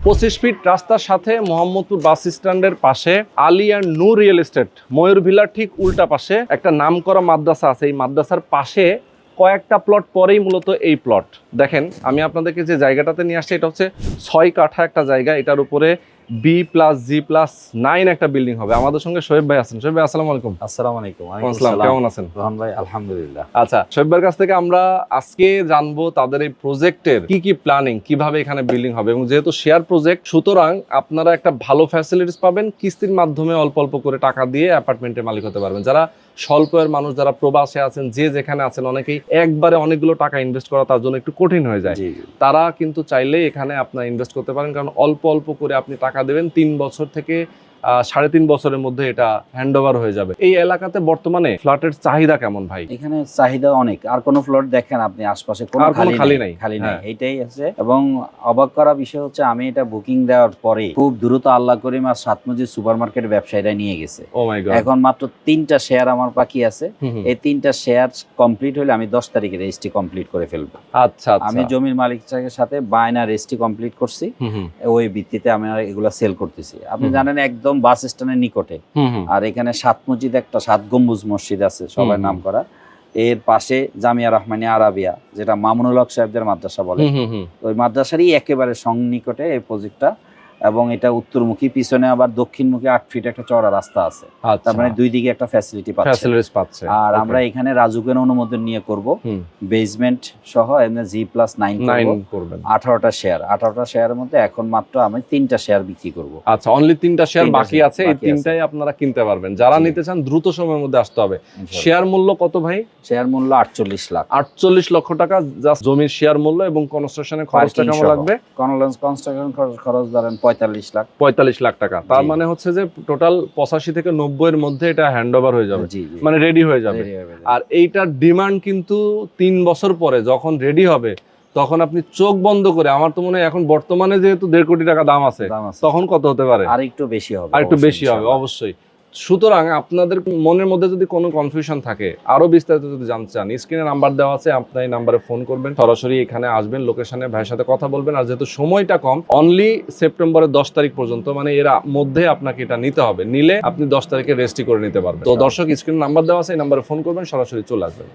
25 fit রাস্তার সাথে Mohammadpur bus স্ট্যান্ডের পাশে Ali and Noor Real Estate, Mayur ভিলার ঠিক উল্টা পাশে একটা নামকরা মাদ্রাসা আছে। এই মাদ্রাসার পাশে কয়েকটা প্লট পরেই মূলত এই প্লট। দেখেন, আমি আপনাদেরকে যে জায়গাটাতে নিয়ে আসছি এটা হচ্ছে 6 কাঠা একটা জায়গা। এটার উপরে B+G+9 একটা বিল্ডিং হবে। আমাদের সঙ্গে শোয়েব ভাই আছেন। শোয়েব ভাই, আসসালামু আলাইকুম। আসসালামু আলাইকুম। আসসালাম, কেমন আছেন? রহমান ভাই, আলহামদুলিল্লাহ। আচ্ছা, শোয়েব ভাইয়ের কাছ থেকে আমরা আজকে জানবো তাদের এই প্রজেক্টের কি কি প্ল্যানিং, কিভাবে এখানে বিল্ডিং হবে, এবং যেহেতু শেয়ার প্রজেক্ট সুতরাং আপনারা একটা ভালো ফ্যাসিলিটিস পাবেন। কিস্তির মাধ্যমে অল্প অল্প করে টাকা দিয়ে অ্যাপার্টমেন্টের মালিক হতে পারবেন। যারা স্বল্প এর মানুষ, যারা প্রবাসে আছেন, যে যেখানে আছেন, অনেকেই একবারে অনেকগুলো টাকা ইনভেস্ট করা তার জন্য একটু কঠিন হয়ে যায়। তারা কিন্তু চাইলে এখানে আপনারা ইনভেস্ট করতে পারেন, কারণ অল্প অল্প করে আপনি টাকা দেবেন। 3 বছর থেকে 3.5 বছরের মধ্যে এটা হ্যান্ড ওভার হয়ে যাবে। এই এলাকাতে বর্তমানে ফ্ল্যাটের চাহিদা কেমন ভাই? এখানে চাহিদা অনেক। আর কোনো ফ্ল্যাট দেখেন আপনি আশপাশে কোনো খালি নাই। এইটাই আছে। এবং অবাক করা বিষয় হচ্ছে, আমি এটা বুকিং দেওয়ার পরে খুব দ্রুত আল্লাহ করিম আর সাতমজিদ সুপারমার্কেট ব্যবসায়ীরা নিয়ে গেছে। ও মাই গড। এখন মাত্র 3টা শেয়ার আমার বাকি আছে। এই 3টা শেয়ার কমপ্লিট হলে আমি 10 তারিখে রেজিস্ট্রি কমপ্লিট করে ফেলবো। আচ্ছা, আমি জমির মালিকের সাথে বায়না রেজিস্ট্রি কমপ্লিট করছি। ওই ভিত্তিতে আমি এগুলা সেল করতেছি। আপনি জানেন, একদম বাস স্ট্যান্ডের নিকটে। আর এখানে 7 মসজিদ, একটা 7 গম্বুজ মসজিদ আছে, সবাই নাম করা। এর পাশে জামিয়া রহমানিয়া আরাবিয়া, যেটা মামুনুল হক সাহেবদের মাদ্রাসা বলে, ওই মাদ্রাসারই একেবারে সংনিকটে এই প্রজেক্টটা। এবং এটা উত্তরমুখী, পিছনে আবার দক্ষিণমুখী 8 ফিট একটা চওড়া রাস্তা আছে। তার মানে দুই দিকে একটা ফ্যাসিলিটি পাচ্ছে। আর আমরা এখানে রাজুকের অনুমোদন নিয়ে করব, বেসমেন্ট সহ G+9 করবেন। 18টা শেয়ারের মধ্যে এখন মাত্র আমি 3টা শেয়ার বিক্রি করব। আচ্ছা, অনলি 3টা শেয়ার বাকি আছে। এই 3টাই আপনারা কিনতে পারবেন। যারা নিতে চান দ্রুত সময়ের মধ্যে আসতে হবে। শেয়ার মূল্য কত ভাই? শেয়ার মূল্য 48 লাখ। 48 লক্ষ টাকা জাস্ট জমির শেয়ার মূল্য, এবং কনস্ট্রাকশনের খরচটা কেমন লাগবে? কনস্ট্রাকশন খরচ ধরেন 45 লাখ টাকা। তার মানে হচ্ছে যে টোটাল 85 থেকে 90 এর মধ্যে এটা হ্যান্ড ওভার হয়ে যাবে, মানে রেডি হয়ে যাবে। আর এইটার ডিমান্ড কিন্তু 3 বছর পরে যখন রেডি হবে তখন আপনি চোখ বন্ধ করে, আমার তো মনে হয় এখন বর্তমানে যেহেতু 1.5 কোটি টাকা দাম আছে, তখন কত হতে পারে? আর একটু বেশি হবে অবশ্যই। সুতরাং আপনাদের মনের মধ্যে যদি কোনো কনফিউশন থাকে, আরো বিস্তারিত যদি জানতে চান, স্ক্রিনে নাম্বার দেওয়া আছে, আপনি এই নাম্বারে ফোন করবেন, সরাসরি এখানে আসবেন, লোকেশনে ভাইয়ের সাথে কথা বলবেন। আর যেহেতু সময়টা কম, অনলি সেপ্টেম্বরের 10 তারিখ পর্যন্ত, মানে এর মধ্যে আপনাকে এটা নিতে হবে। নিলে আপনি 10 তারিখে রেজিস্ট্রি করে নিতে পারবেন। তো দর্শক, স্ক্রিনে নাম্বার দেওয়া আছে, এই নাম্বারে ফোন করবেন, সরাসরি চলে আসবেন।